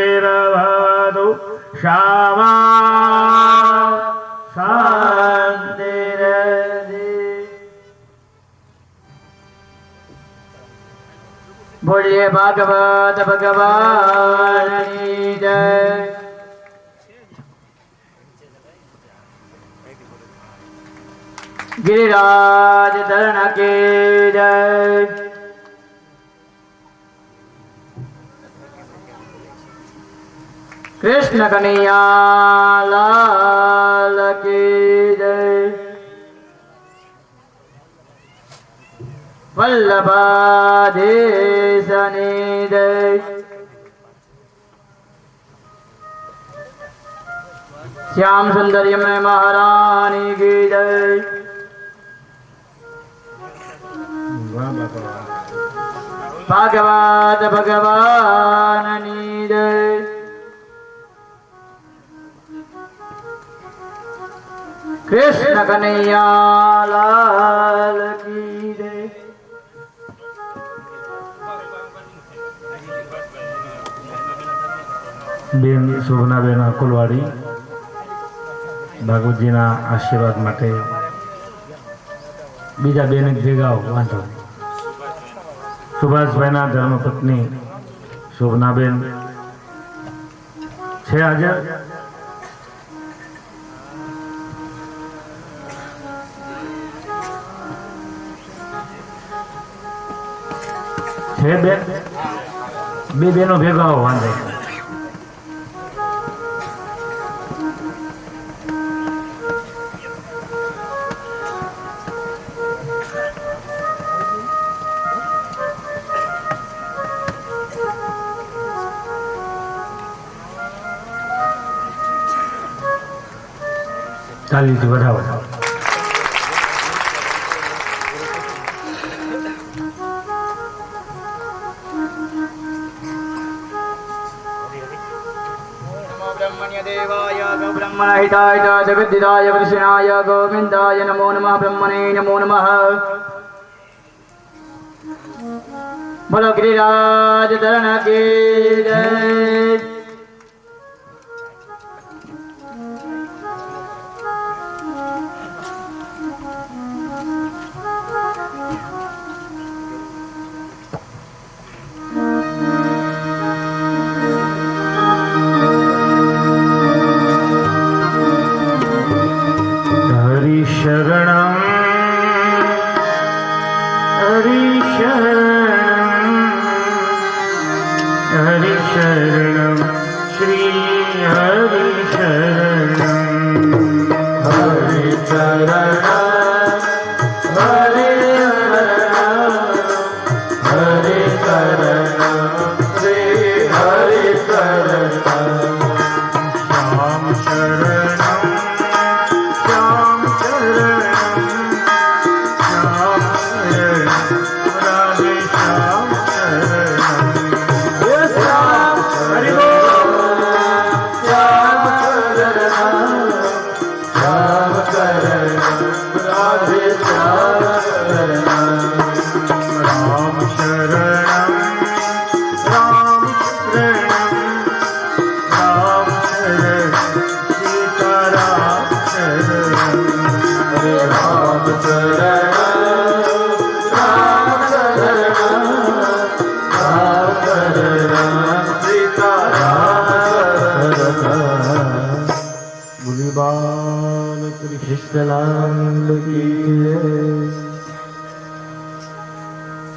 शान्तिर्भवतु क्षमा शान्तिरस्ति। बोलिए भागवत भगवान की जय। गिरिराज धरण की जय। कृष्ण कन्हैया लाल की जय। वल्लभाधीशनी जय। श्याम सुंदर यमुना महारानी की जय। भागवत भगवान की जय। कृष्ण कन्हैया लाल की जय। બેન શોભનાબેન અકોલવાડી ભાગવતજીના આશીર્વાદ માટે બીજા બેન ભેગા વાંધો સુભાષભાઈના ધર્મપત્ની શોભનાબેન છે હાજર? છે બેન? બે બેનો ભેગા વાંધો તાલીથી વધાવો. ब्रह्मण्य देवाय गो ब्रह्मणहिताय जगद्दिदाय कृष्णाय गोविन्दाय नमो नमः ब्रह्मणे नमो नमः बोलो गिरिराज धरण की जय शरणं हरि शरणं श्री हरि शरणं हरि शरणं हरि शरणं श्री हरि शरणं श्याम शरणं श्याम राधे श्याम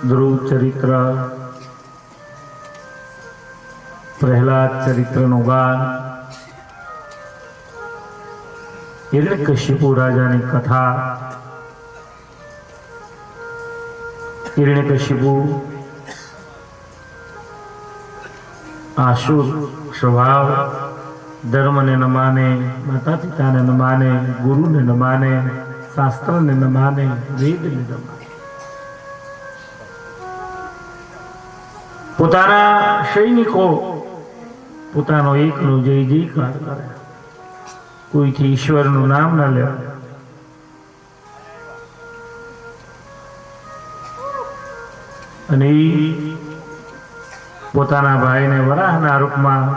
ध्रुव चरित्र प्रहलाद चरित्र નું ગાન હિરણ્યકશિપુ રાજાની કથા હિરણ્યકશિપુ આસુર સ્વભાવ ધર્મને ન માને માતા પિતાને ન માને ગુરુને ન માને શાસ્ત્રને ન માને વેદને ન માને પોતાના સૈનિકો પોતાનો એકનો જય જયકાર કરે કોઈથી ઈશ્વરનું નામ ન લે અને પોતાના ભાઈને વરાહના રૂપમાં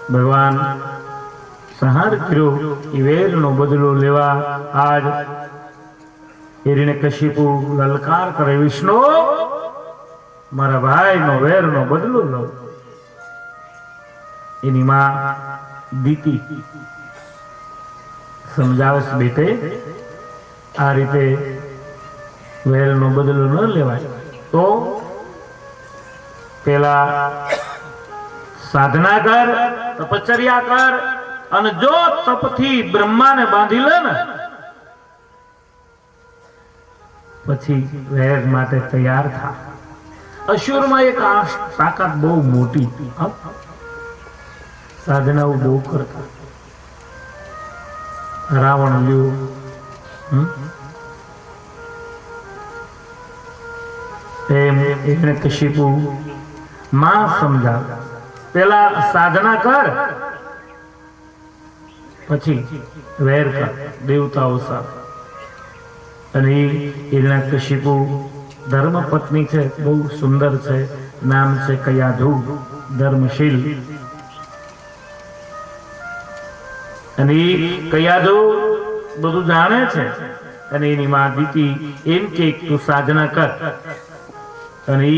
ભગવાન સંહાર કર્યો એ વેરનો બદલો લેવા આજ હિરણ્યકશિપુ લલકાર કરે વિષ્ણુ મારા ભાઈનો વેરનો બદલો લો એની માં દીતી સમજાવે છે બેટે આ રીતે વેરનો બદલો ન લેવાય તો પેલા સાધના કર તપશ્ચર્યા કર અને જો તપથી બ્રહ્માને બાંધી લે ને પછી વેર માટે તૈયાર થા અસુરમાં એક તાકાત બહુ મોટી સાધનાઓ બહુ કરતા રાવણ લ્યો એમ હિરણ્યકશિપુ માં સમજાવ પેલા સાધના કર પછી વેર કર દેવતાઓ સાથે અને હિરણ્યકશિપુ ધર્મ પત્ની છે બહુ સુંદર છે નામ છે કયાધુ ધર્મશીલ અને કયાધુ બધું જાણે છે અને એની માં દીતી એમ કે તું સાધના કર અને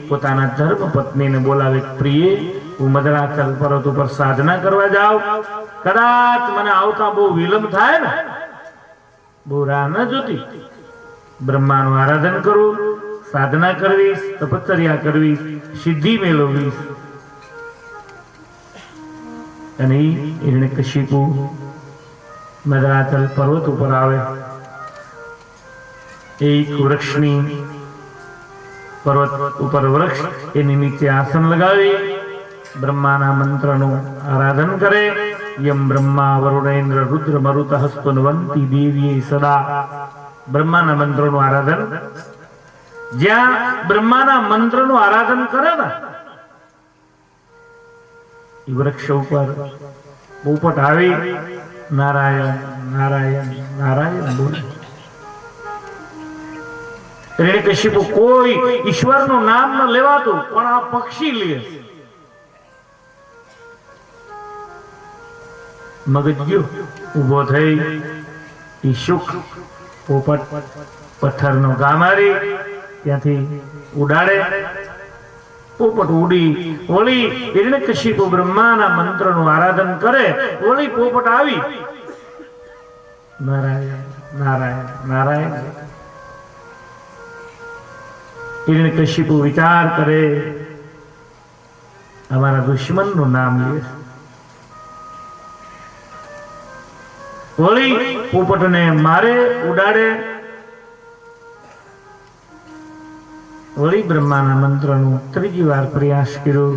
પોતાના ધર્મ પત્નીને બોલાવે પ્રિય હું મદરાચલ પર્વત ઉપર સાધના કરવા જાઉં કદાચ મને આવતા બહુ વિલંબ થાય ને બહુ રાહ ન જોતી બ્રહ્માનું આરાધન કરું સાધના કરવીશ તપશ્ચર્યા કરવીશ સિદ્ધિ મેળવીશ અને હિરણ્યકશિપુ મદરાચલ પર્વત ઉપર આવે એક વૃક્ષની પર્વત ઉપર વૃક્ષ એની નીચે આસન લગાવી બ્રહ્માના મંત્રનું આરાધન કરે યમ બ્રહ્મા વરુણેન્દ્ર રુદ્ર મરુત હસ્તનવંતી દેવીએ સદા બ્રહ્માના મંત્રનું આરાધન જ્યાં બ્રહ્માના મંત્રનું આરાધન કરે ને એ વૃક્ષ ઉપર પોપટ આવી નારાયણ નારાયણ નારાયણ બોલે. હિરણ્યકશિપુ કોઈ ઈશ્વરનું નામ ન લેવાતું, પણ આ પક્ષી લે. મગજ ગયો, ઉભો થઈ. ઈ શુક પોપટ પથ્થરનો ઘા મારી ત્યાંથી ઉડાડે. પોપટ ઉડી ઓલી હિરણ્યકશિપુ બ્રહ્માના મંત્રનું આરાધન કરે. ઓલી પોપટ આવી નારાયણ નારાયણ નારાયણ. હિરણ્યકશિપુ વિચાર કરે, અમારા દુશ્મનનું નામ લે. ઓલી પોપટને મારે, ઉડાડે. વળી બ્રહ્માના મંત્રનું ત્રીજી વાર પ્રયાસ કર્યો.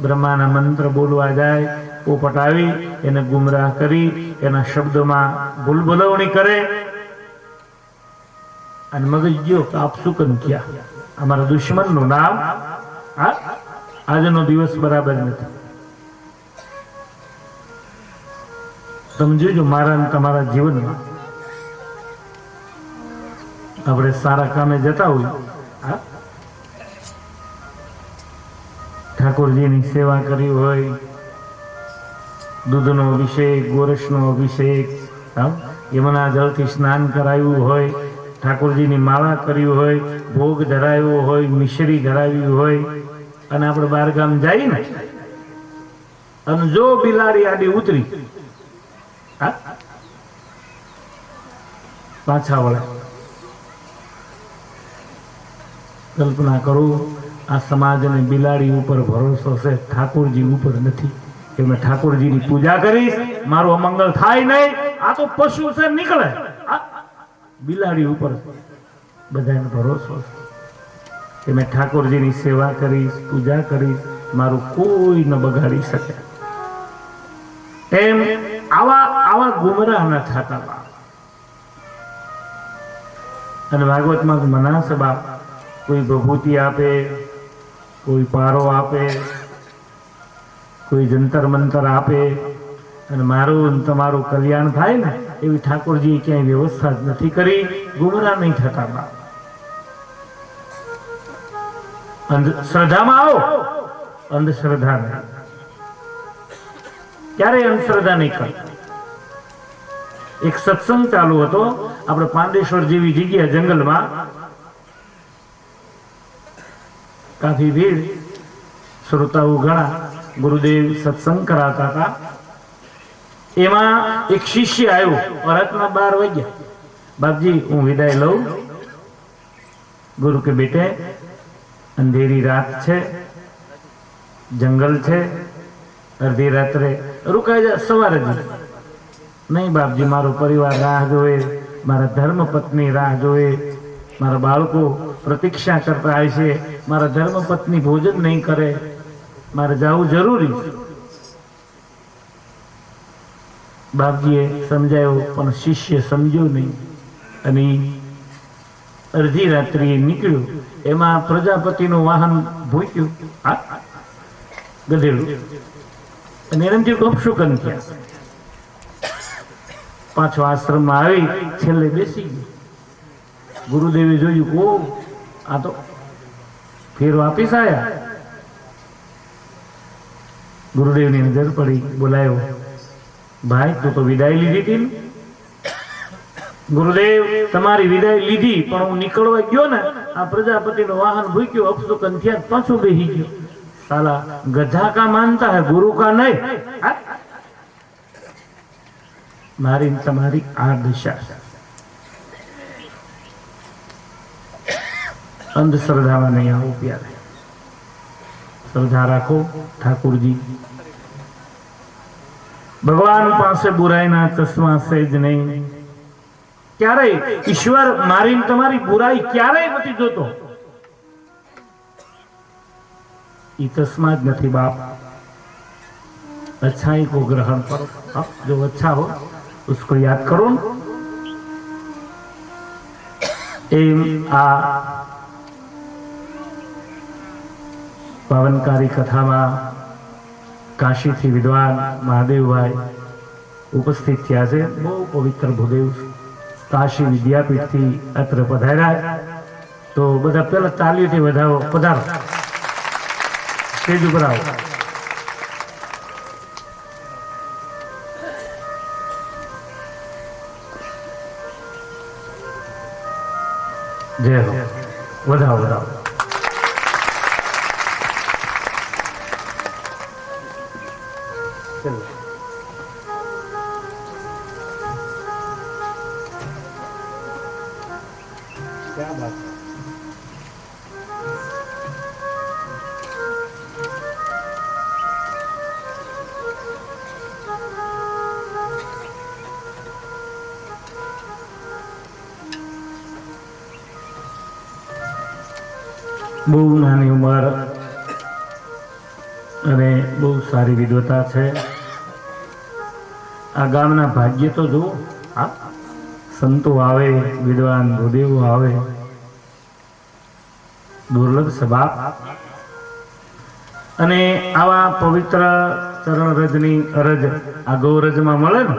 બ્રહ્માના મંત્ર બોલવા જાય, પોપટ આવી એને ગુમરાહ કરી, એના શબ્દોમાં ભૂલભુલવણી કરે. અને મગજ ગયો કે આપ શું કન ક્યાં, અમારા દુશ્મનનું નામ. આજનો દિવસ બરાબર નથી. સમજો મારા ને તમારા જીવનમાં આપણે સારા કામે જતા હોય, ઠાકોરજીની સેવા કરી હોય, દૂધનો અભિષેક, ગોરસનો અભિષેક, યમુના જળથી સ્નાન કરાવ્યું હોય, ઠાકોરજીની માળા કર્યું હોય, ભોગ ધરાવ્યો હોય, મિશ્રી ધરાવી હોય, અને આપણે બહાર ગામ જઈએ ને અને જો બિલાડી આડી ઉતરી પાછા વળે. કલ્પના કરું, આ સમાજને બિલાડી ઉપર ભરોસો છે, ઠાકોરજી ઉપર નથી. કે મેં ઠાકોરજીની પૂજા કરીશ, મારું અમંગળ થાય નહીં. આ તો પશુ છે, નીકળે. બિલાડી ઉપર બધાને ભરોસો છે કે મેં ઠાકોરજીની સેવા કરીશ, પૂજા કરીશ, મારું કોઈ ન બગાડી શકે. એમ આવા ગુમરાહ ન થતા. અને ભાગવતમાં મનાશે બાપ, કોઈ વિભૂતિ આપે, કોઈ પારો આપે, કોઈ જંતર મંતર આપે, અને મારું તમારું કલ્યાણ થાય ને એવી ઠાકોરજી ક્યાંય વ્યવસ્થા જ નથી કરી. ગુમરાહ નહીં થતા બાપ. અંધશ્રદ્ધામાં આવો, અંધશ્રદ્ધા નહીં. ક્યારેય અંધશ્રદ્ધા નહીં કરતા. એક સત્સંગ ચાલુ હતો આપણે પાંડેશ્વર જેવી જગ્યા જંગલમાં, કાફી ભીડ, શ્રોતાઓ ઘણા. ગુરુદેવ સત્સંગ કરાતા હતા. એમાં એક શિષ્ય આવ્યો. રાતના 12 વાગ્યા. બાપજી હું વિદાય લઉં. ગુરુ કે બેટે અંધેરી રાત છે, જંગલ છે, અડધી રાત્રે રોકાઈ જા, સવારે જ. નહીં બાપજી, મારો પરિવાર રાહ જોવે, મારા ધર્મ પત્ની રાહ જોવે, મારા બાળકો પ્રતીક્ષા કરતા હોય છે, મારા ધર્મ પત્ની ભોજન નહીં કરે, મારે જવું જરૂરી. બાપજીએ સમજાયો, પણ શિષ્ય સમજ્યો નહીં. અને અડધી રાત્રિએ નીકળ્યો. એમાં પ્રજાપતિનું વાહન ભૂક્યું, ગધેડું. અને એનાથી ગપશુકન થયા. પાછો આશ્રમમાં આવી છેલ્લે બેસી ગયો. ગુરુદેવે જોયું, ઓ આ તો ફેર વાપીસ આયા. ગુરુદેવની નજર પડી, બોલાયો, ભાઈ તું તો વિદાય લીધી હતી ને? ગુરુદેવ તમારી વિદાય લીધી, પણ હું નીકળવા ગયો ને, આ પ્રજાપતિનું વાહન ભૂક્યું, અપશુકન થયા, પાછો બેસી ગયો. સાલા ગધા કા માનતા હે, ગુરુ કા નહીં. મારી તમારી આ દિશા. અંધશ્રદ્ધામાં નહીં આવું પ્યારે. શ્રદ્ધા રાખો ઠાકોરજી. ભગવાન પાસે બુરાઈના ચશ્મા સેજ નહીં. ક્યારેય ઈશ્વર મારી તમારી બુરાઈ ક્યારેય નથી જોતો. ये चश्मा नहीं बाप. अच्छाई को ग्रहण करो. अब जो अच्छा हो उसको याद करो. आ पावनकारी कथा में કાશીથી વિદ્વાન મહાદેવભાઈ ઉપસ્થિત થયા છે. બહુ પવિત્ર ભૂદેવ કાશી વિદ્યાપીઠથી અત્રે પધાર્યા. તો બધા પેલા તાલીઓથી વધાવો, પધારો, સ્ટેજ ઉપર આવો. જય હો, વધાવો વધાવો. ચલો. क्या बात है? બહુ નાની ઉંમર અને બહુ સારી વિદ્વતા છે. આ ગામના ભાગ્ય તો જુઓ, હા, સંતો આવે, વિદ્વાન ભૂદેવો આવે, દુર્લભ છે બાપ. અને આવા પવિત્ર ચરણ રજની અરજ આ ગૌરજમાં મળે ને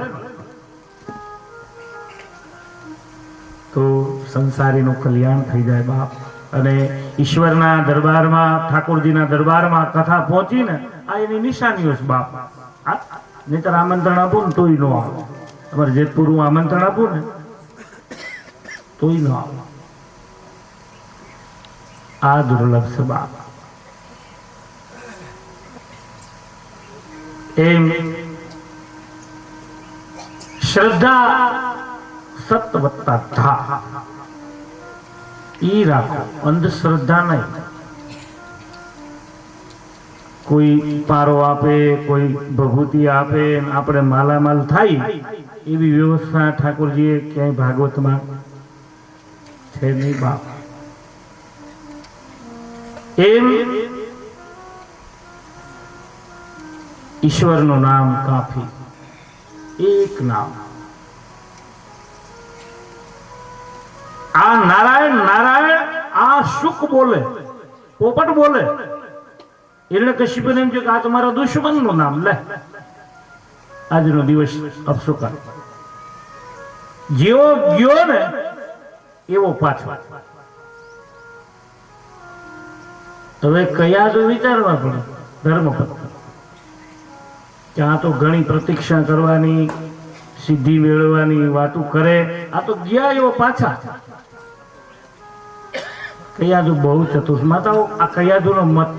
તો સંસારીનું કલ્યાણ થઈ જાય બાપ. અને ઈશ્વરના દરબારમાં, ઠાકોરજીના દરબારમાં કથા પહોંચીને આ એની નિશાનીઓ છે બાપ. નહીતર આમંત્રણ આપું ને તોય ન આવે. અમારે જેતપુરનું આમંત્રણ આપું ને તોય ન આવે. આ દુર્લભ છે બાપ. એમ શ્રદ્ધા સત વત્તા ધા ઈ રાખો, અંધશ્રદ્ધા નહીં. કોઈ પારો આપે, કોઈ ભભૂતિ આપે, આપણે માલામાલ થાય એવી વ્યવસ્થા ઠાકોરજીએ ક્યાંય ભાગવતમાં છે નહીં બાપ. એમ ઈશ્વરનું નામ કાફી, એક નામ. આ નારાયણ નારાયણ, આ શુક બોલે, પોપટ બોલે. હિરણ્યકશિપુને એમ છે કે આ તમારા દુશ્મનનું નામ લે. આજનો દિવસ અપશુકન. જેવો ગયો ને એવો પાછો. હવે કયા તો વિચારવા પડે ધર્મપત્ની. ત્યાં તો ઘણી પ્રતીક્ષા કરવાની, સિદ્ધિ મેળવવાની વાતો કરે. આ તો ગયા એવો પાછા. કયાદુ બહુ ચતુર માતાઓ. આ કયાદુનો મત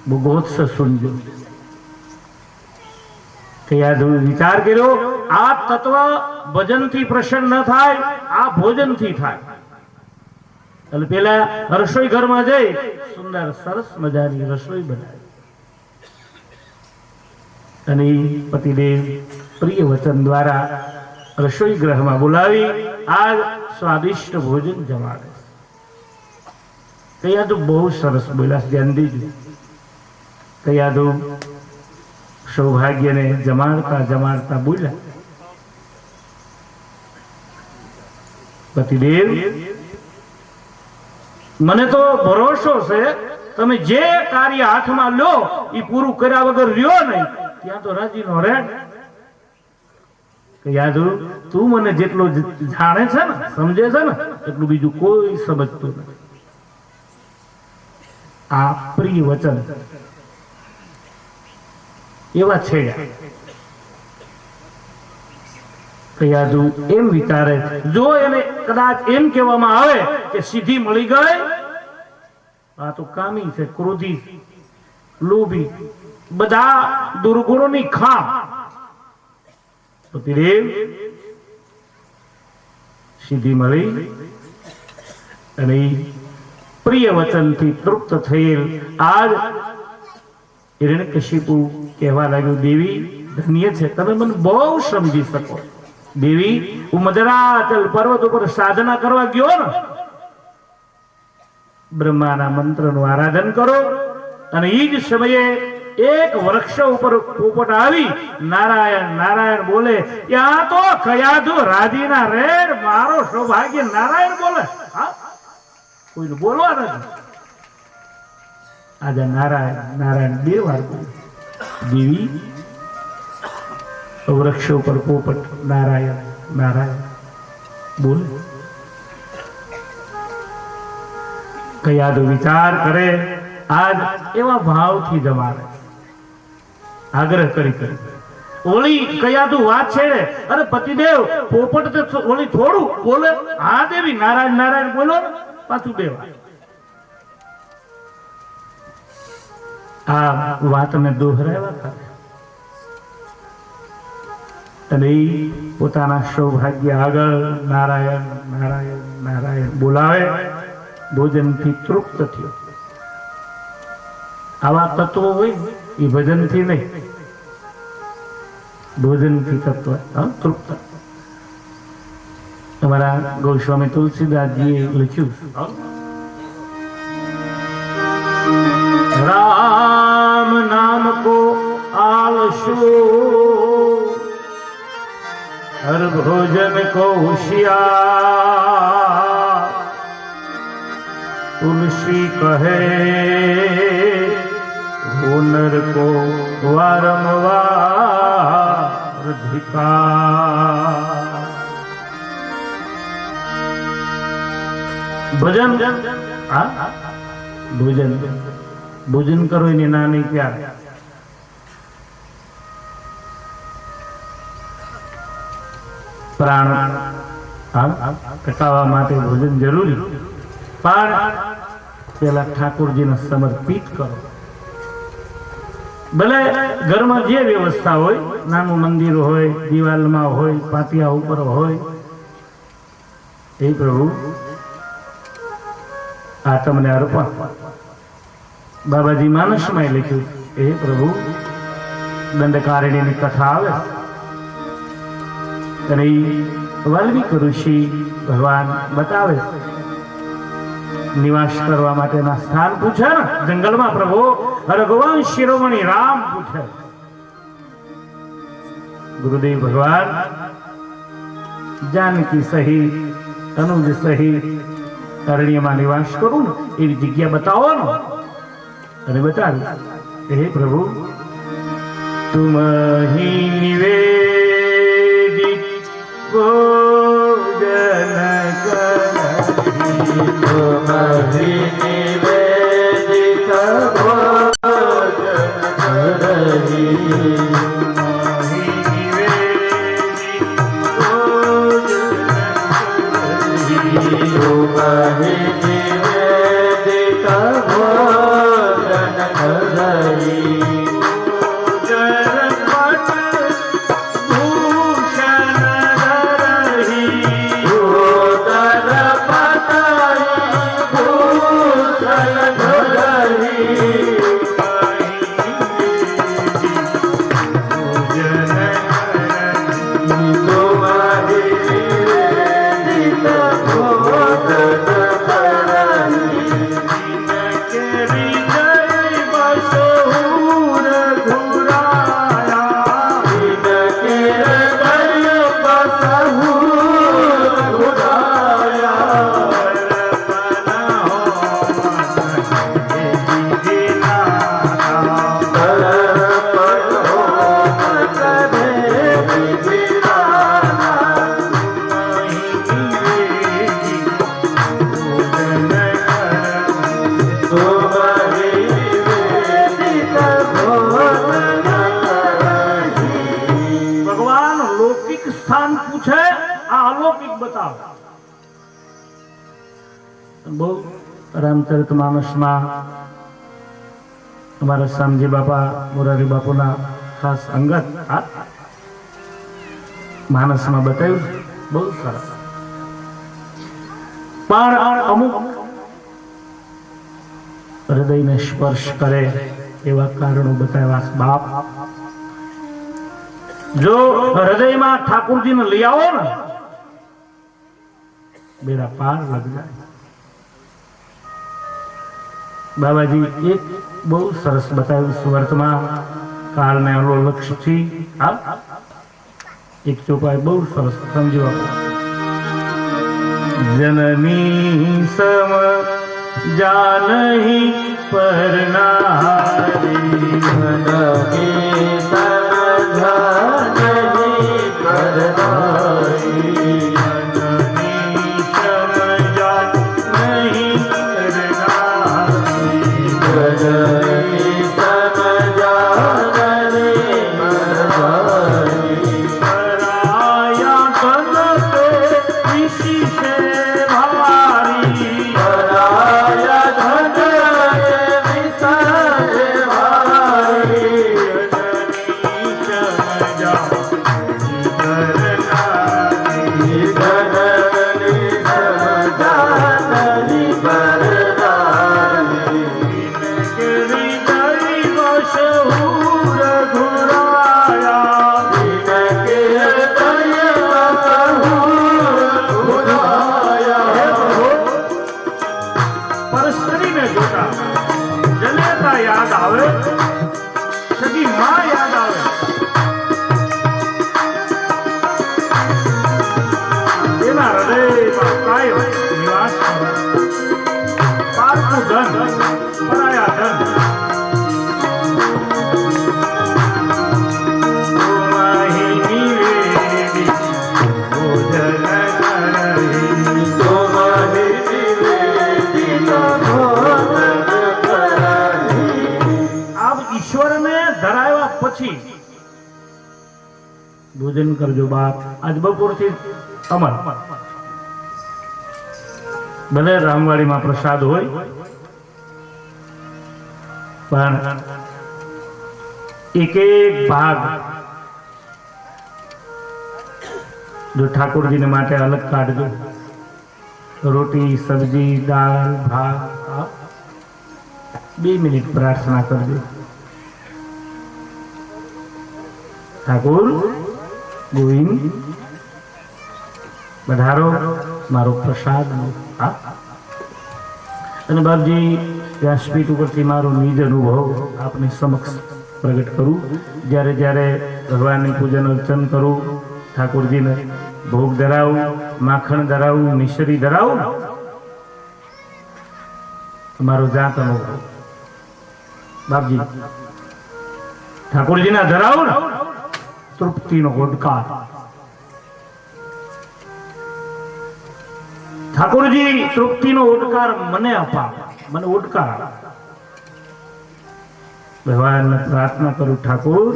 બહુ ગોત્સ સુનજો. કયાદુ વિચાર કર્યો, આ તત્વ ભજનથી પ્રસન્ન ન થાય, આ ભોજનથી થાય. એટલે પેલા રસોઈ ઘરમાં જઈ સુંદર સરસ મજાની રસોઈ બનાવી અને પતિદેવ પ્રિય વચન દ્વારા રસોઈ ગૃહમાં બોલાવી આ સ્વાદિષ્ટ ભોજન જમાડે. કયાદુ બહુ સરસ બોલ્યા, ધ્યાન દેજો. કયાદુ સૌભાગ્યને જમાડતા જમાડતા બોલ્યા, પતિદેવ મને તો ભરોસો છે તમે જે કાર્ય હાથમાં લો એ પૂરું કર્યા વગર રહ્યો નહીં ત્યાં તો રાજીનો રહે. કયાદુ તું મને જેટલું જાણે છે ને, સમજે છે ને, એટલું બીજું કોઈ સમજતું નથી. આ પ્રિય વચન એવા છે. કયાદુ એમ વિચારે, જો એને કદાચ એમ કહેવામાં આવે કે સિદ્ધિ મળી ગઈ, આ તો કામી છે, ક્રોધી, લોભી, બધા દુર્ગુણોની ખામ. પતિદેવ સિદ્ધિ મળી અને પ્રિય વચનથી તૃપ્ત થયેલ આજ હિરણ્યકશિપુ કહેવા લાગ્યું, દેવી ધન્ય છે, તમે મને બહુ સમજી શકો. દેવી હું મદરાચલ પર્વત ઉપર સાધના કરવા ગયો ને, બ્રહ્માના મંત્રનું આરાધન કરો અને એ જ સમયે એક વૃક્ષ ઉપર પોપટ આવી નારાયણ નારાયણ બોલે. ત્યાં તો કયાદુ રાજીના રેડ, મારો સૌભાગ્ય નારાયણ બોલે. કોઈને બોલવા નથી. આજે નારાયણ નારાયણ 2 વાર બોલ્યું. દેવી વૃક્ષ ઉપર પોપટ નારાયણ નારાયણ બોલ. કયાદો વિચાર કરે, આજ એવા ભાવથી જમાડે, આગ્રહ કરી ઓલી કયાદુ વાત છે. અરે પતિદેવ પોપટ તો ઓલી થોડું બોલે. હા દેવી નારાયણ નારાયણ બોલો ને પાછું 2 વાર. આ વાતને દોહરાવ્યા કરે અને પોતાના સૌભાગ્ય આગળ નારાયણ નારાયણ નારાયણ બોલાવે. ભોજનથી તૃપ્ત થયો. આવા તત્વો હોય એ ભજનથી નહીં, ભોજનથી તત્વ તૃપ્ત. તમારા ગોસ્વામી તુલસીદાસજીએ લખ્યું, राम नाम को आलसो हर भोजन को होशियार तुलसी कहे हुनर को वारंवार धिकार. भजन भोजन ભોજન કરો એની નાની પ્યાર. પ્રાણ ટકાવવા માટે ભોજન જરૂરી, પણ પેલા ઠાકોરજીને સમર્પિત કરો. ભલે ઘરમાં જે વ્યવસ્થા હોય, નાનું મંદિર હોય, દિવાલમાં હોય, પાટિયા ઉપર હોય, એ પ્રભુ આ તમને અર્પણ. બાબાજી માનસમાં લખ્યું, એ પ્રભુ દંડકારણ્યની કથા આવે અને વાલ્મીક ઋષિ ભગવાન બતાવે નિવાસ કરવા માટેના સ્થાન પૂછે ને જંગલમાં. પ્રભુ રઘુવંશ શિરોમણી રામ પૂછે, ગુરુદેવ ભગવાન જાનકી સહિત અનુજ સહિત અરણ્યમાં નિવાસ કરું ને એવી જગ્યા બતાવો ને. અને બતાવી, હે પ્રભુ તુમ હી નિવેદિત ભોજન કરહી, તુમ હી નિવેદિત ભોજન કરહી, રામચરિતમાનસમાં અમારા શામજી બાપા મોરારી બાપુના ખાસ અંગત માનસમાં બતાવ્યું, બહુ સરસ. પણ અમુક હૃદયને સ્પર્શ કરે એવા કારણો બતાવ્યા. બાપ જો હૃદયમાં ઠાકોરજીને લઈ આવો ને, બેડા પાર લગ જાય. બાબાજી એક બહુ સરસ બતાવ્યું સુરતમાં કાળને લક્ષ્યથી એક ચોપાઈ બહુ સરસ સમજવા. જનની સમ જાનહી પરના ભોજન કરજો બાપ. આજ બપોરથી અમર ભલે રામવાડીમાં પ્રસાદ હોય પણ એક એક ભાગ જો ઠાકોરજીને માટે અલગ કાઢજો. રોટી, સબ્જી, દાળ, ભાત. 2 મિનિટ પ્રાર્થના કરજો. ઠાકોર ગોવિંદ પધારો, મારો પ્રસાદ. અને બાપજી વ્યાસપીઠ ઉપરથી મારો નિજ અનુભવ આપની સમક્ષ પ્રગટ કરું. જ્યારે જ્યારે ભગવાનની પૂજન અર્ચન કરું, ઠાકોરજીને ભોગ ધરાવું, માખણ ધરાવું, મિશ્રી ધરાવું, મારો જાત અનુભવ બાપજી ઠાકોરજીના ધરાવું ને તૃપ્તિનો ઓડકાર. ઠાકોરજી તૃપ્તિનો ઓડકાર મને અપાવ, મને ઓડકાર. ભગવાનને પ્રાર્થના કરું, ઠાકોર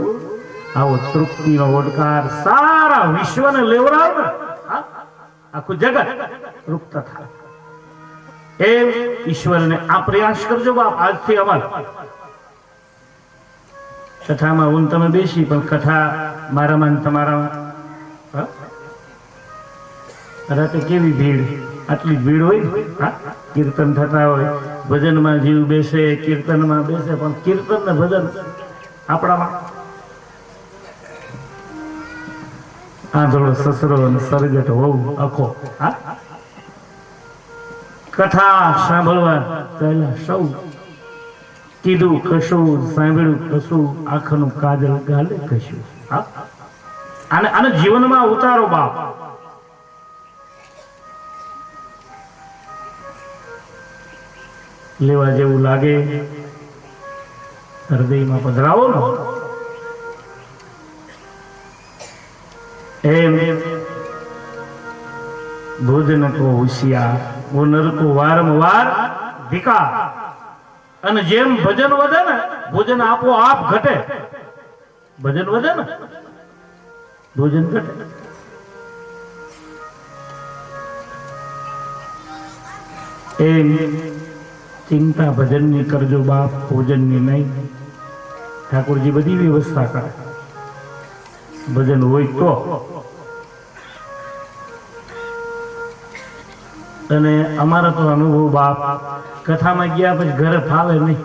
આવો તૃપ્તિનો ઓડકાર સારા વિશ્વને લેવડાવ ને, આખું જગત તૃપ્ત થાય એમ ઈશ્વરને આ પ્રયાસ કરજો બાપ. આજથી અમલ કથામાં હું તમે બેસી, પણ કથા મારામાં તમારામાં રાતે કેવી ભીડ, આટલી જ ભીડ હોય. કીર્તન થતા હોય, ભજનમાં જીવ બેસે, કીર્તનમાં બેસે, પણ કીર્તન ને ભજન આપણામાં આંધળો સસરો અને સરગટ હોવું અખો. કથા સાંભળવા પહેલા સૌ કીધું કશું, સાંભળ્યું કશું, આંખનું કાજલ ગાલે કશું. આને જીવનમાં ઉતારો બાપ. લેવા જેવું લાગે હૃદયમાં પધરાવો ને. એમ ભોજન કો હોશિયાર, वो नर को वारंवार धिकार. અને જેમ ભજન વધે ને, ભોજન આપો આપ ઘટે. ભજન વધે ને, ભોજન ઘટે. એમ ચિંતા ભજનની કરજો બાપ, ભોજનની નહીં. ઠાકોરજી બધી વ્યવસ્થા કરે. ભજન હોય તો. અને અમારા તો અનુભવ બાપ, કથામાં ગયા પછી ઘરે ફાવે નહીં.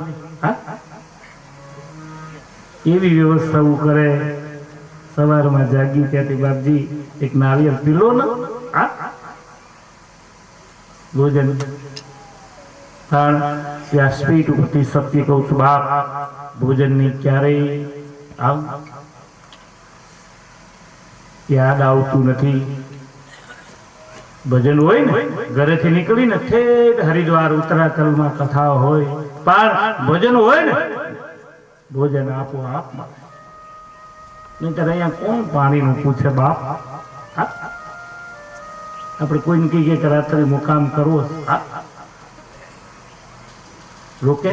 એવી વ્યવસ્થા કરે. સવારમાં જાગી ત્યાંથી બાપજી એક નાળિયેર પીલો ને, ભોજન. પણ વ્યાસપીઠ ઉપરથી સત્ય કહું છું બાપ, ભોજનની ક્યારેય યાદ આવતું નથી. ભજન હોય ને, ઘરેથી નીકળીને ઠેઠ હરિદ્વાર ઉત્તરાખંડમાં કથા હોય, પણ ભજન હોય ને ભોજન આપો આપ મળે. નહીંતર અહીંયા કોણ પાણીનું પૂછે બાપ? હા? આપણે કોઈને કહીએ કે રાત્રે મુકામ કરવો છે, હા? રોકે?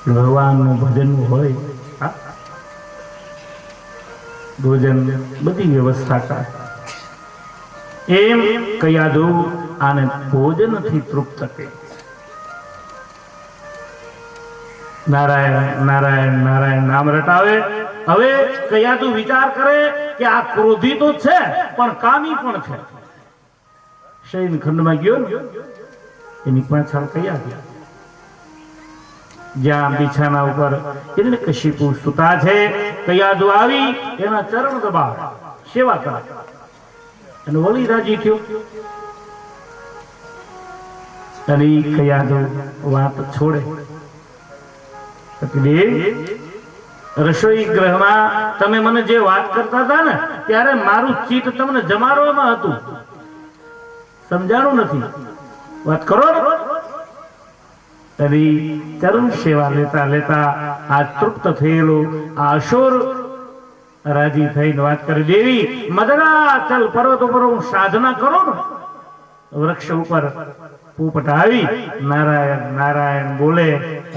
ભગવાનનું ભજન હોય, હા? ભોજન બધી વ્યવસ્થા કરે. એમ કયાદુ આને ભોજનથી તૃપ્ત કરે. નારાયણ નારાયણ નારાયણ નામ રટાવે. હવે કયાદુ વિચાર કરે કે આ ક્રોધી તો છે પણ કામી પણ છે. શયન ખંડમાં ગયો ને એની પાછળ કયાદુ, જ્યાં બિછાના ઉપર હિરણ્યકશિપુ સૂતા છે, કયાદુ આવી એના ચરણ દબાવ, સેવા કરે અને વળી રાજી થયો. અને કયાદુ વાત છોડે. રસોઈ ગ્રહમાં તમે મને જે વાત કરતા હતા ને ત્યારે મારું ચિત્ત તમને જમાડવામાં હતું, સમજાણું નથી. વાત કરો. ચરણ સેવા લેતા લેતા આ તૃપ્ત થયેલો આ અસુર રાજી થઈને વાત કરી, દેવી મદરાચલ પર્વત ઉપર હું સાધના કરો ને. વૃક્ષ ઉપર પોપટ આવી નારાયણ નારાયણ બોલે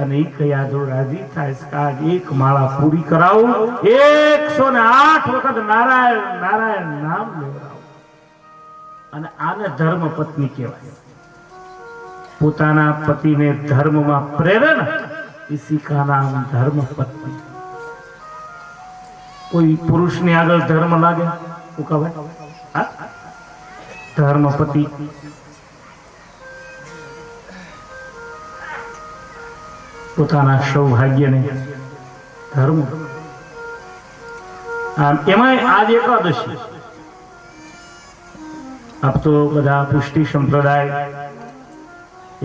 અને કયાદુ રાજી થાય. એક માળા પૂરી કરાવું, 108 વખત નારાયણ નારાયણ નામ લેવડાવું. અને આને ધર્મ પત્ની કહેવાય. પોતાના પતિને ધર્મમાં પ્રેરણ, इसी का नाम धर्म पत्नी. कोई पुरुष ने આગળ ધર્મ લાગે તો કહેવાય ધર્મ પતિ. પોતાના સૌભાગ્યને ધર્મ. એમાં આજ એકાદશી. આપ તો બધા પુષ્ટિ સંપ્રદાય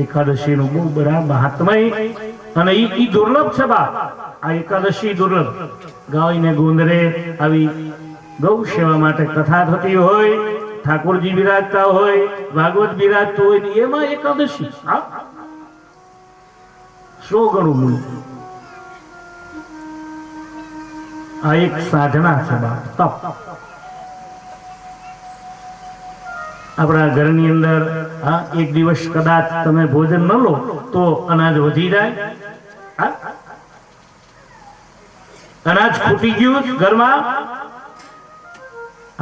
એકાદશી નું બહુ બધા મહાત્મય અને ઈ દુર્લભ છે બાપ. આ એકાદશી દુર્લભ. ગાયને ગોંદરે આવી ગૌ સેવા માટે કથા થતી હોય, ઠાકોરજી બિરાજતા હોય, ભાગવત બિરાજતું હોય, એમાં એકાદશી 100 ગણું મૂલ્ય. આ એક સાધના છે બાપ, તપ. આપણા ઘરની અંદર એક દિવસ કદાચ તમે ભોજન ન લો તો અનાજ વધી જાય. અનાજ ખૂટી ગયું ઘરમાં,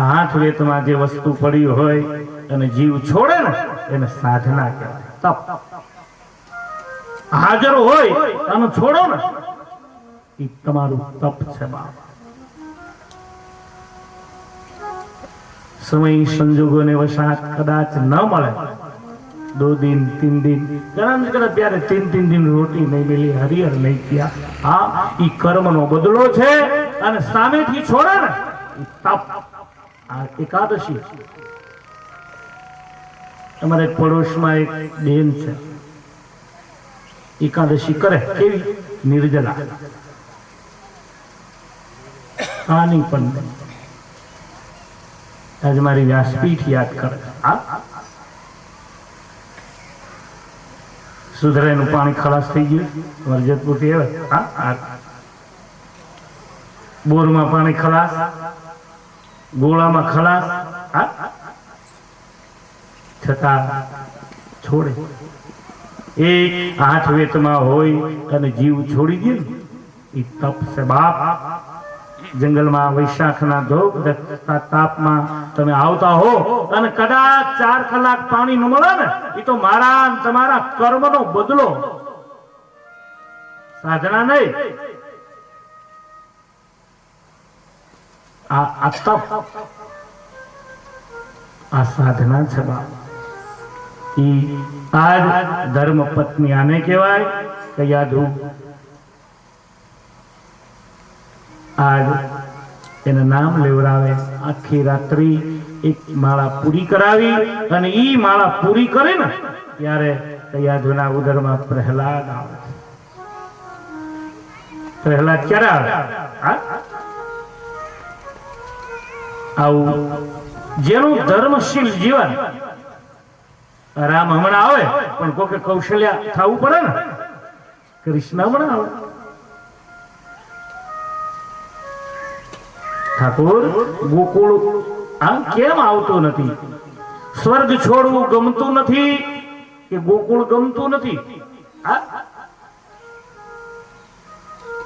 હાથ વેતમાં જે વસ્તુ પડી હોય અને જીવ છોડે ને એને સાધના કહેવાય, તપ. હાજર હોય અને છોડો ને એ તમારું તપ છે બાપ. સમય સંજોગોને વસાત કદાચ ન મળે, 2 दिन 3 दिन કદાચ ત્યારે 3 दिन રોટી નહીં મિલી, હરિહર નહીં થયા. હા, ઈ કર્મનો બદલો છે. અને સામેથી છોડે ને તપ. આ એકાદશી. અમારે પડોશમાં એક બેન છે, એકાદશી કરે. કેવી નિર્જલા, આની પણ. આજે મારી વ્યાસપીઠ યાદ કરે. સુધરેનું પાણી ખલાસ થઈ ગયું, વર્જતપુરથી આવે. બોરમાં પાણી ખલાસ, ગોળામાં ખલાસ, છતાં છોડે. એક હાથ વેતમાં હોય અને જીવ છોડી દે ને એ તપ છે બાપ. જંગલમાં વૈશાખના ધોક તાપમાં તમે આવતા હો અને કદાચ 4 કલાક પાણી ન મળે ને એ તો મારા તમારા કર્મનો બદલો, સાધના નહીં. આ તપ, આ સાધના છે બાપ. આજ ધર્મ પત્ની આને કહેવાય. કયાદુ આજ એના નામ લેવડાવે. આખી રાત્રિ એક માળા પૂરી કરાવી અને ઈ માળા પૂરી કરે ને ત્યારે કયાદુના ઉદરમાં પ્રહલાદ આવે. પ્રહલાદ ક્યારે આવે? આવું જેનું ધર્મશીલ જીવન, રામ હમણાં આવે પણ કોકે કૌશલ્યા થવું પડે ને. કૃષ્ણ હમણાં આવે. ઠાકોર ગોકુળ આમ કેમ આવતું નથી? સ્વર્ગ છોડવું ગમતું નથી કે ગોકુળ ગમતું નથી?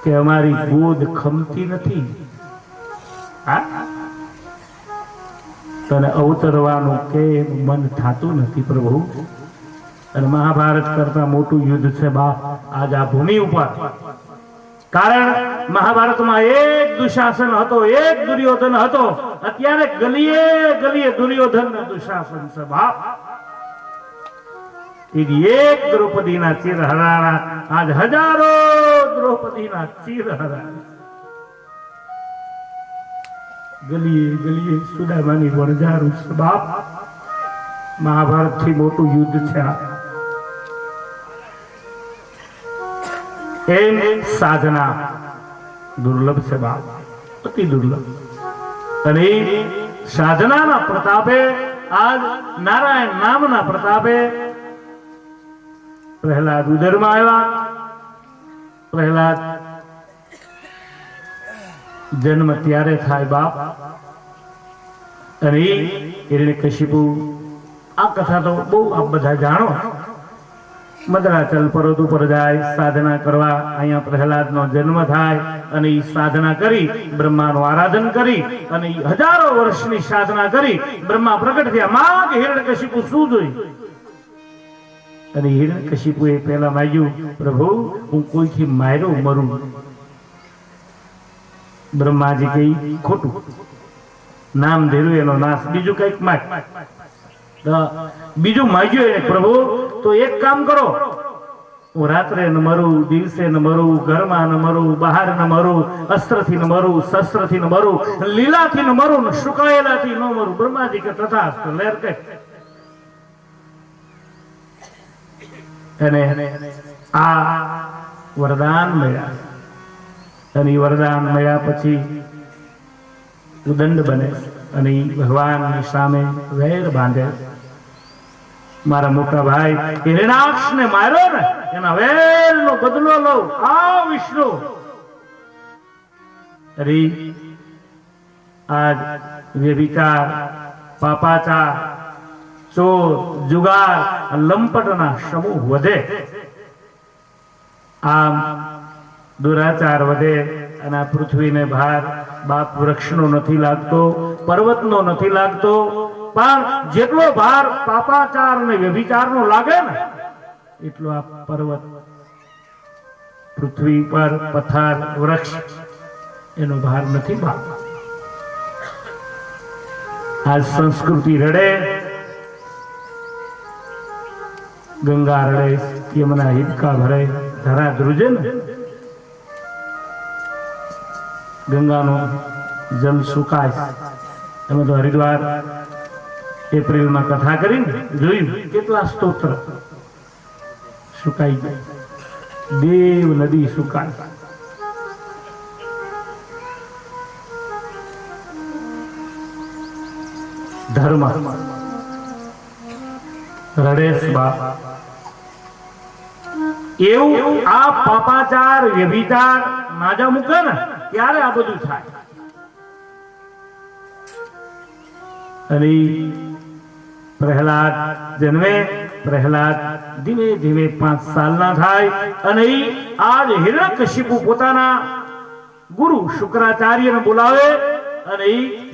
કે અમારી ગોદ ખમતી નથી? તને અવતરવાનું કેમ મન થાતું નથી પ્રભુ? અને મહાભારત કરતા મોટું યુદ્ધ છે બાપ આજ આ ભૂમિ ઉપર. કારણ મહાભારતમાં એક દુશાસન હતો, એક દુર્યોધન હતો. અત્યારે ગલીએ ગલીએ દુર્યોધન ને દુશાસન છે બાપ. એક દ્રૌપદીના ચીર હરાણા આજ હજારો દ્રૌપદીના ચીર હરાણા. ગલીએ ગલીએ સુદામાની વણઝારું છે બાપ. મહાભારત થી મોટું યુદ્ધ છે આ. એમ સાધના દુર્લભ છે બાપ, અતિ દુર્લભ. અને સાધનાના પ્રતાપે આજ નારાયણ નામના પ્રતાપે પ્રહલાદ ઉદરમાં આવ્યા. પ્રહલાદ જન્મ ત્યારે થાય બાપ. અને હિરણ્યકશિપુ આ કથા તો બહુ આપ બધા જાણો. મદ્રાચલ પર્વત ઉપર જાય સાધના કરવા. અહીંયા પ્રહલાદનો જન્મ થાય અને એ સાધના કરી બ્રહ્માનું આરાધન કરી અને હજારો વર્ષની સાધના કરી બ્રહ્મા પ્રગટ થયા. માગ હિરણ્યકશિપુ શું જોઈ? અને હિરણ્યકશિપુએ પહેલા માંગ્યું, પ્રભુ હું કોઈથી માર્યો મરું. બ્રહ્માજી કહી ખોટું, નામ ધેરું એનો નાશ. બીજું કઈક માગ. બીજું માગ્યું એને, પ્રભુ તો એક કામ કરો, હું રાત્રે ન મરું, દિવસે ન મરું, ઘરમાં ન મરું, બહાર ન મરું, અસ્ત્રથી ન મરું, શસ્ત્રથી ન મરું, લીલાથી ન મરું, સુકાયેલાથી ન મરું. બ્રહ્માજી કે તથાસ્તુ. લેર કે અને આ વરદાન મળ્યા. અને એ વરદાન મળ્યા પછી ઉદંડ બને અને ભગવાનની સામે વેર બાંધે. મારા મોટા ભાઈ હિરણાક્ષ ને માર્યો ને એના વેર નો બદલો લઉં. આ વિષ્ણુ અરે આજ વ્યભિચાર, પાપાચાર, ચોર, જુગાર, લંપટના સમૂહ વધે. આમ દુરાચાર વધે અને આ પૃથ્વીને ભાર બાપ વૃક્ષનો નથી લાગતો, પર્વતનો નથી લાગતો, પણ જેટલો ભાર પાપાચાર અને વ્યભિચારનો લાગે ને એટલો આ પર્વત, પૃથ્વી પર પથ્થર, વૃક્ષ એનો ભાર નથી બાપ. આજ સંસ્કૃતિ રડે, ગંગા રડે, યમુના હિબકા ભરે, ધરા ધ્રુજે ને ગંગાનો જલ સુકાય. અમે તો હરિદ્વાર એપ્રિલમાં કથા કરીને જોયું કેટલા સ્તોત્ર સુકાઈ ગયા. દેવ નદી સુકાય. ધર્મ રડેશ બાપ. એવું આ પાપાચાર વ્યભિચાર માજા મૂકે ને ત્યારે આ બધું થાય. અને પ્રહલાદ જન્મે. પ્રહલાદ ધીમે ધીમે 5 સાલના થાય અને આજ હિરણ્યકશિપુ પોતાના ગુરુ શુક્રાચાર્યને બોલાવે અને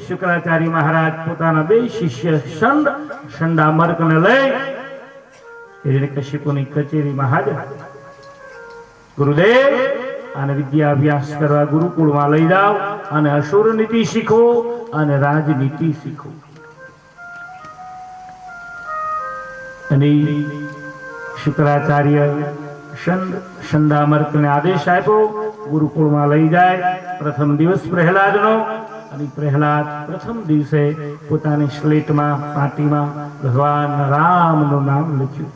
શુક્રાચાર્ય મહારાજ પોતાના 2 શિષ્ય શંડામર્કને લઈ હિરણ્યકશિપુની કચેરીમાં હાજર. ગુરુદેવ આને વિદ્યા અભ્યાસ કરવા ગુરુકુળમાં લઈ જાઓ અને અસુર નીતિ શીખો અને રાજનીતિ શીખો. અને શુક્રાચાર્ય શંડામર્કને આદેશ આપ્યો ગુરુકુળમાં લઈ જાય. પ્રથમ દિવસ પ્રહલાદનો અને પ્રહલાદ પ્રથમ દિવસે પોતાની સ્લેટમાં પાટીમાં ભગવાન રામનું નામ લખ્યું.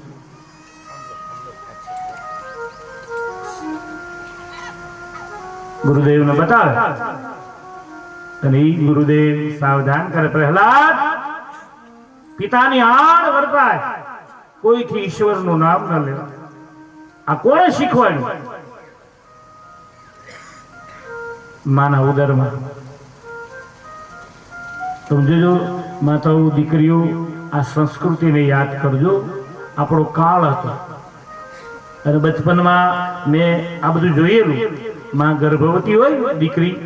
ગુરુદેવને બતાવે અને ગુરુદેવ સાવધાન કરે, પ્રહલાદ પિતાની આડ વર્તાય કોઈથી ઈશ્વરનું નામ ન લેવા. આ કોણે શીખવાડ્યું? માના ઉદરમાં. સમજો માતાઓ, દીકરીઓ, આ સંસ્કૃતિને યાદ કરજો. આપણો કાળ હતો અને બચપનમાં મેં આ બધું જોયેલું. માં ગર્ભવતી હોય દીકરી,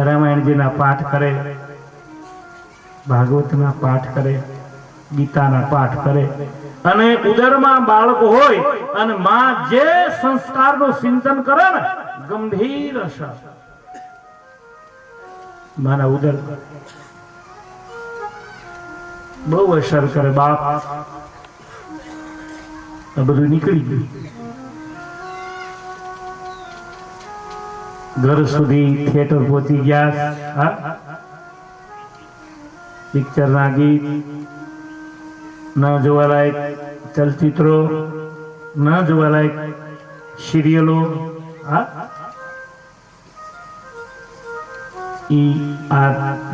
રામાયણજીના પાઠ કરે, ભાગવતના પાઠ કરે, ગીતાના પાઠ કરે, અને ઉદરમાં બાળક હોય અને માં જે સંસ્કારનું સિંચન કરે ને, ગંભીર અસર માના ઉદર બહુ અસર કરે. બાપ આ બધું નીકળી ગયું. ઘર સુધી થિયેટર પહોંચી ગયા. પિક્ચર ના ગીત, ન જોવાલાયક ચલચિત્રો, ન જોવાલાયક સિરિયલો. આ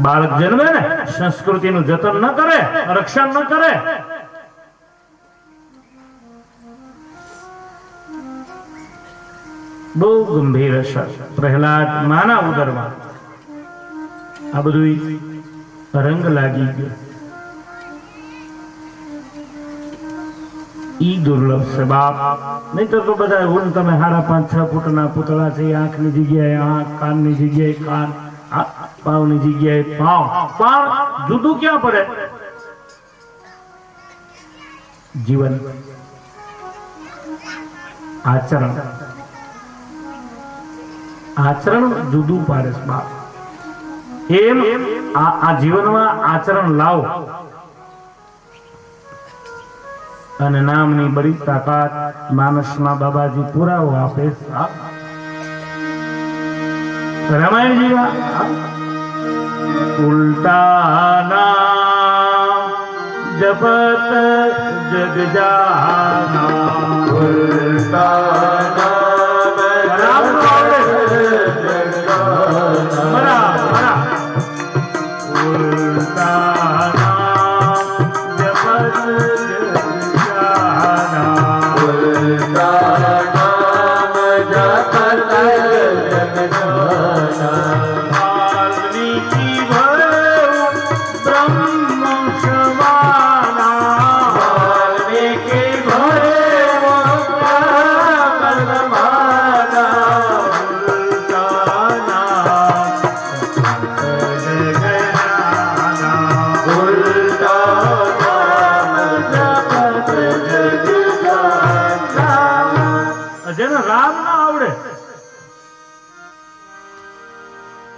બાળક જન્મે ને, સંસ્કૃતિનું જતન ન કરે, રક્ષણ ન કરે, બહુ ગંભીર અસર. પ્રહલાદ માના ઉદરમાં આ બધું રંગ લાગી ગયો. ઈ દુર્લભ છે બાપ. નહીં તો બધા તમે 5.5-6 ફૂટના પૂતળા છે. આંખની જગ્યાએ આંખ, કાનની જગ્યાએ કાન, પાવની જગ્યાએ પાવ. પણ જુદું ક્યાં પડે? જીવન, આચરણ. આચરણ જુદું પાડે છે બાપ. એમ આ જીવનમાં આચરણ લાવો અને નામની બડી તાકાત માનસમાં બાબાજી પુરાવો આપે. રામાયણજી ઉલ્ટા નામ જપત જગ જાના. ઉલ્ટા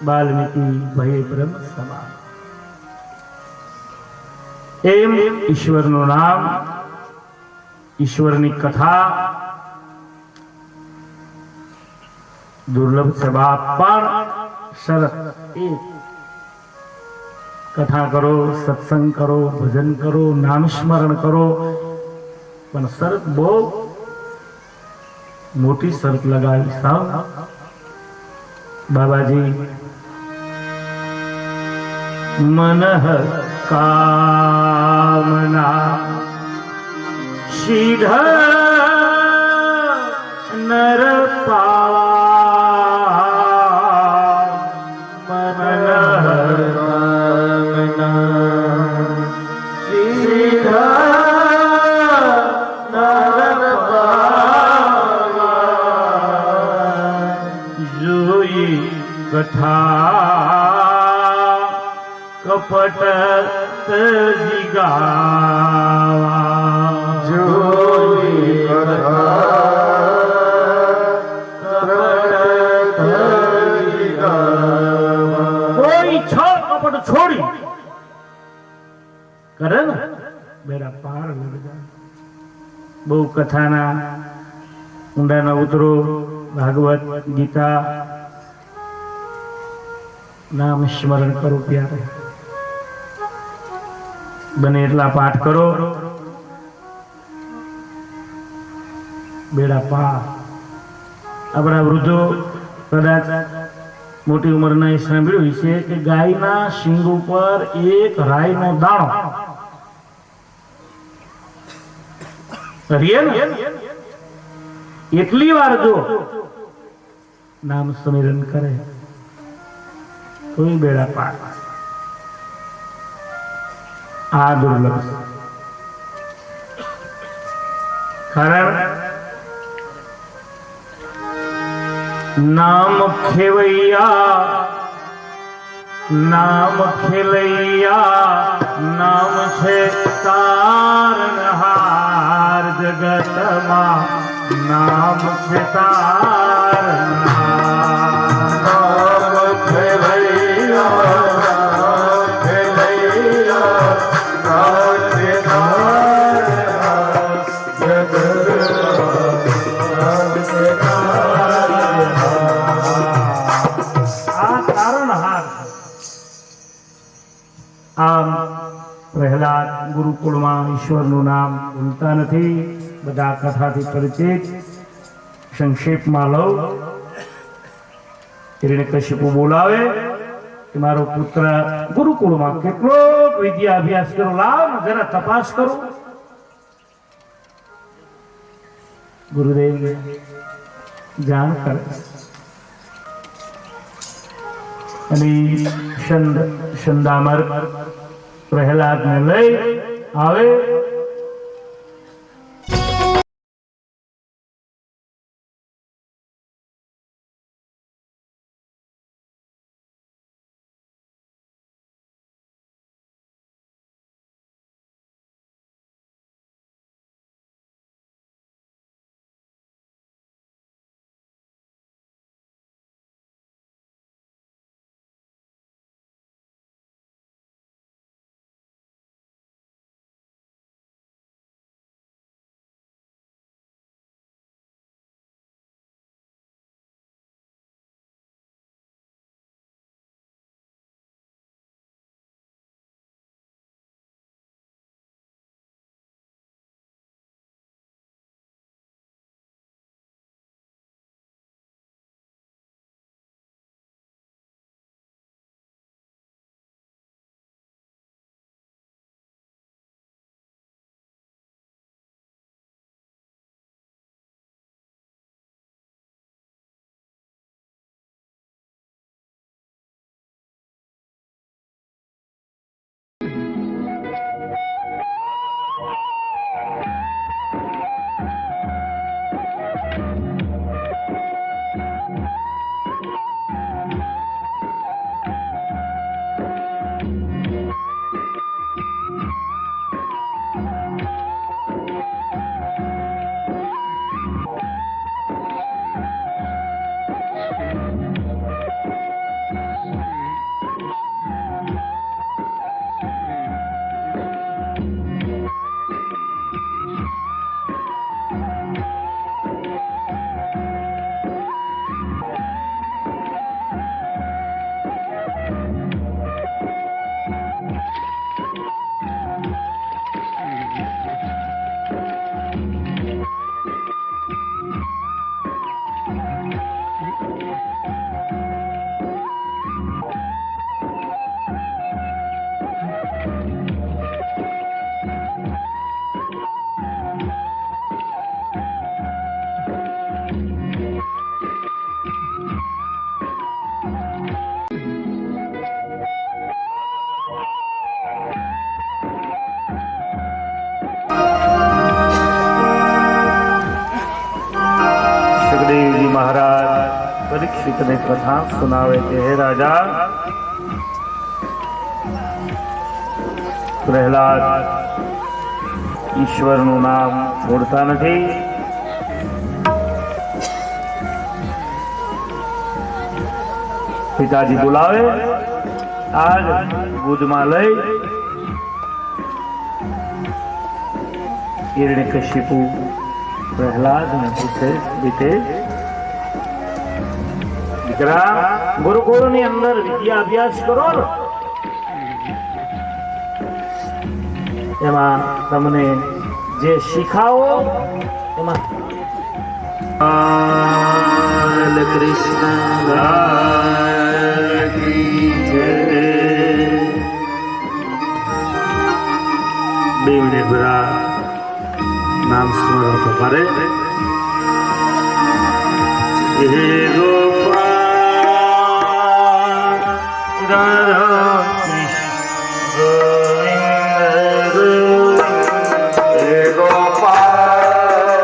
વાલ્મીકી ભય બ્રહ્મ સમાન. એમ ઈશ્વરનું નામ, ઈશ્વરની કથા દુર્લભ છે બાપ. પણ શરત એક, કથા કરો, સત્સંગ કરો, ભજન કરો, નામ સ્મરણ કરો. પણ શરત બહુ મોટી શરત લગાવી. સાવ બાબાજી મનઃ કામના સિદ્ધ નર પાવા. મનઃ કામના સિદ્ધ નર પાવા. જોઈ કથા કપટ જીગાવા. જોઈ કોઈ છળ કપટ છોડી કરે ને, બેડા પાર લઈ જાય. બહુ કથાના ઊંડાના ઉતરો. ભાગવત, ગીતા, નામ સ્મરણ કરો. પ્યારે બને એટલા પાઠ કરો. બેડા પાર. આપણા વૃદ્ધો કદાચ મોટી ઉંમરના સાંભળ્યું છે કે ગાયના શીંગ ઉપર એક રાઈનો દાણો કરીએ ને એટલી વાર જો નામ સ્મરણ કરે તોય બેડા પાર. આ દુર્લભ છે. કારણ નામ ખેવૈયા નામ ખેલૈયા નામ છે તારણહાર જગતમાં નામ છે તારણહાર. નામ ખેલૈયા ખેલૈયા નામ છે તારણહાર જગતમાં નામ છે તારણહાર. આમ પ્રહલાદ ગુરુકુળમાં ઈશ્વરનું નામ ભૂલતા નથી. બધા કથાથી પરિચિત. સંક્ષેપમાં લઉં. હિરણ્યકશિપુ બોલાવે કે મારો પુત્ર ગુરુકુળમાં કેટલો વિદ્યા અભ્યાસ કરો, લાવ જરા તપાસ કરો. ગુરુદેવ જાણ કરે અને સંદામર પ્રહલાદને લઈ આવે. પરીક્ષિતને કથા સુનાવે છે. હે રાજા, પ્રહલાદ ઈશ્વરનું નામ છોડતા નથી. પિતાજી બોલાવે, આજ ગોદમાં લઈ હિરણ્યકશિપુ પ્રહલાદને પૂછે, દીકરા ગુરુકુળની અંદર વિદ્યા અભ્યાસ કરો ને, એમાં તમને જે શીખાવો એમાં કૃષ્ણ બેવને ભરા નામ સ્મરણ તો કરે હે ગોપાલ રાધા કૃષ્ણ ગોવિંદ હે ગોપાલ રાધા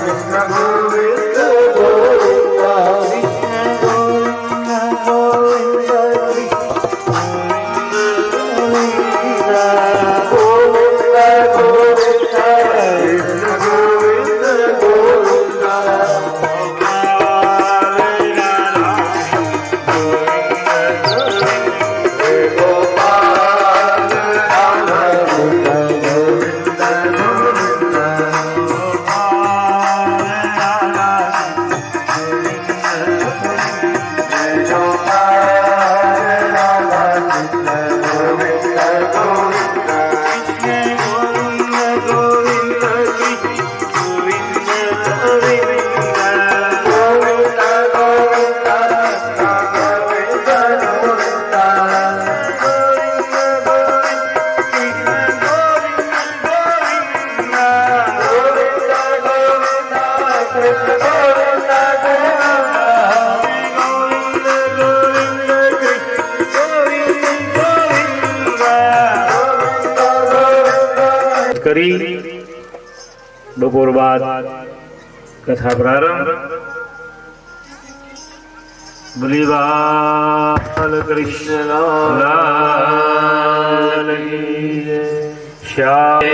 કૃષ્ણ ગોવિંદ કરી બપોર બાદ કથા પ્રારંભ. બોલી બાલ કૃષ્ણ લાલ કી જય. શ્યામ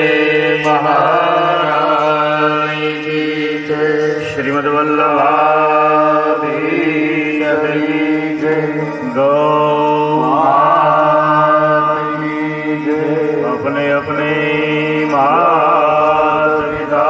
મહારાજ કી જય. શ્રીમદ વલ્લભાધીશ કી જય. ગૌ માતા કી જય. अपने अपने माता पिता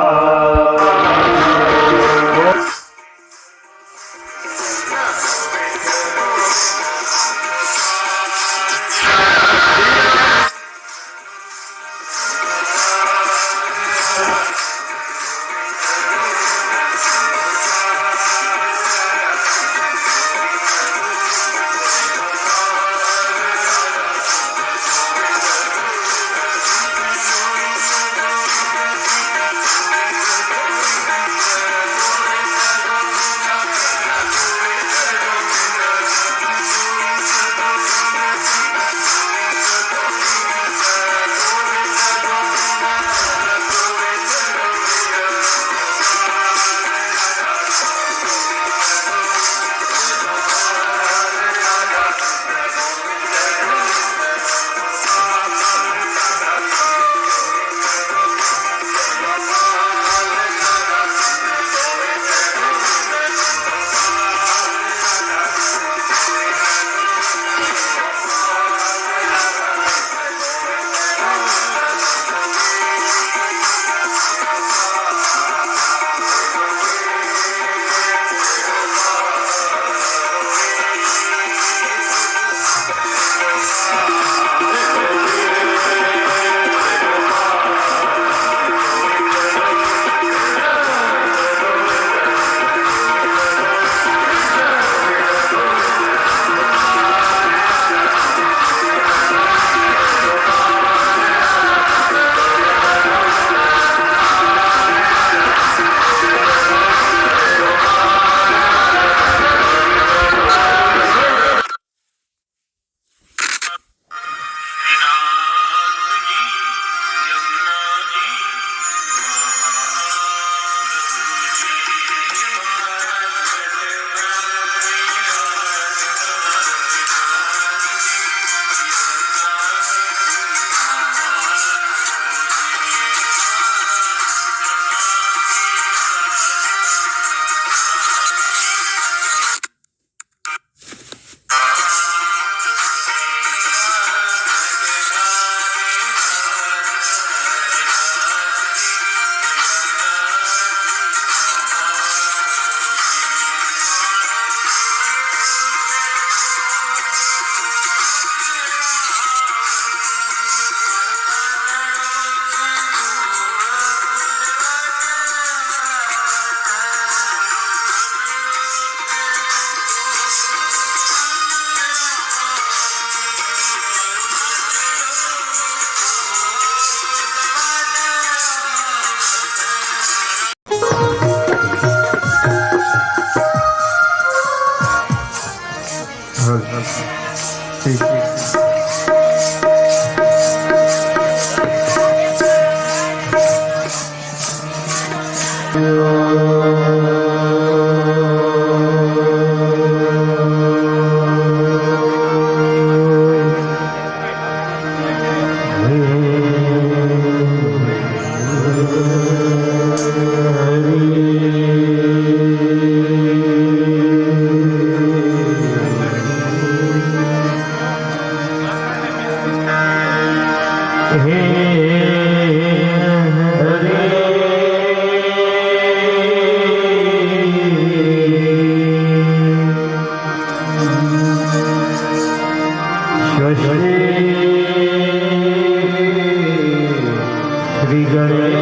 શ્રી ગણેશ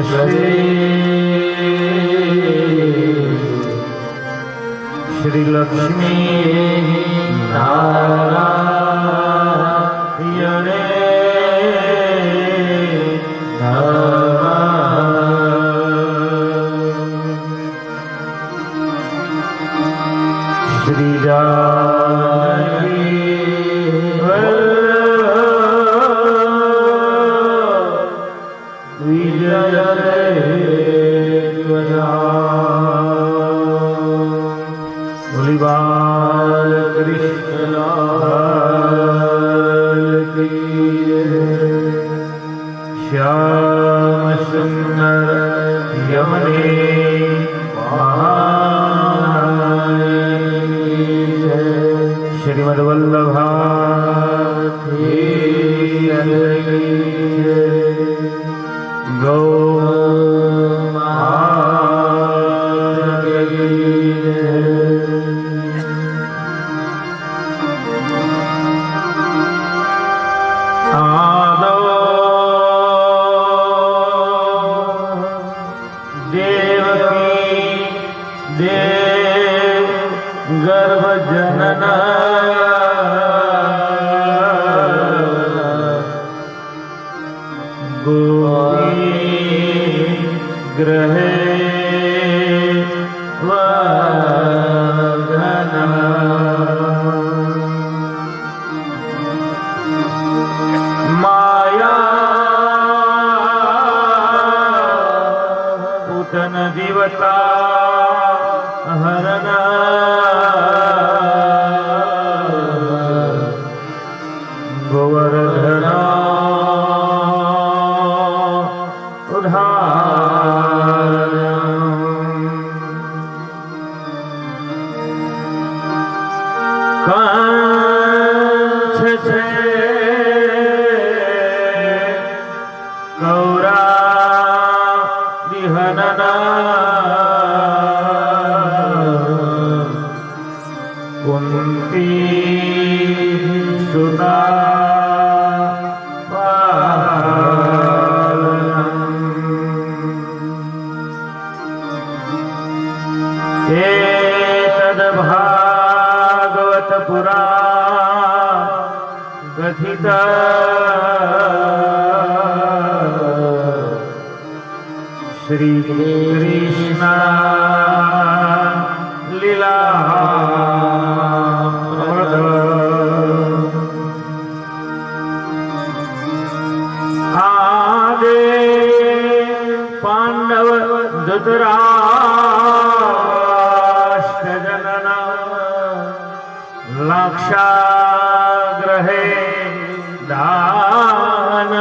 શ્રી શ્રી લક્ષ્મી નારાયણે શ્રી બાલ કૃષ્ણ શ્યામ સુંદર યમને શ્રીમદ વલ્લભા ગૌ ગ્રહે માયા પૂતન જીવતા હરના ગોવર્ધના કંસ છે કૌરાદિહનના કુંતી સુતા એતદ ભાગવત પુરા કથિત શ્રી કૃષ્ણ લીલા આદે પાંડવ ધૃતરાષ્ટ્રજનના લાક્ષાગ્રહે દાન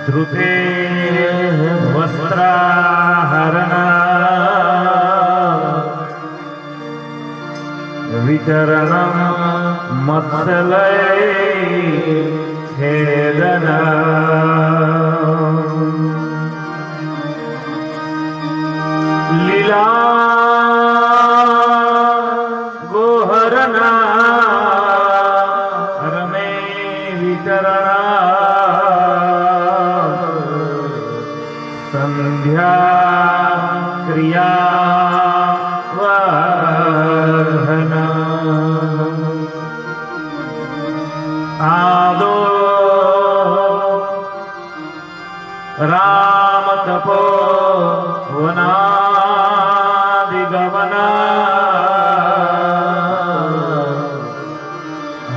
ધૃતે વસ્ત્રાહરણ વિતરણ મત્સલય છેદન લીલા ગોહરના રમે વિતરણ સંધ્યા क्रियावर्धन आदो राम तपो वनादिगमना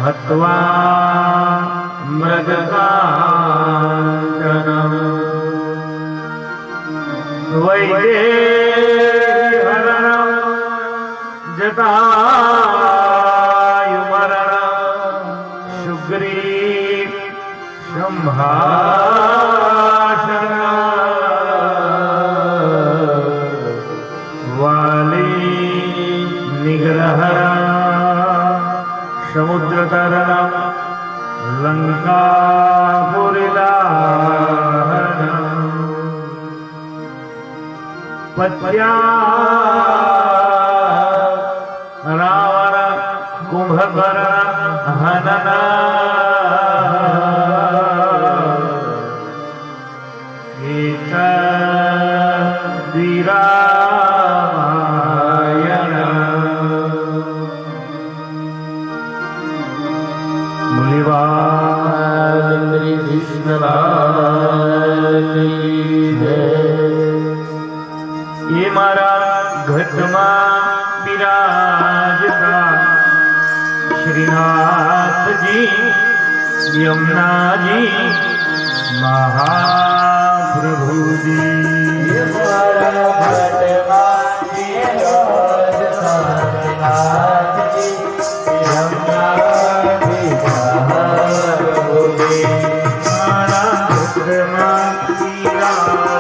हत्वा मृगकाञ्चनम् वैदेहरणं जटायुमरणं सुग्रीव संभाषण वाली निग्रहण समुद्रतरणं लंकापुरीदाहरणं पत्या रावण कुंभकर्ण हनन वीरायण मुनिवाली ये मारा घटમાં બિરાજતા શ્રીનાથજી યમુનાજી મહાપ્રભુજી મારા ઘટમાં બિરાજતા શ્રીનાથજી યમુનાજી મહાપ્રભુજી મારા ઘટમાં બિરાજતા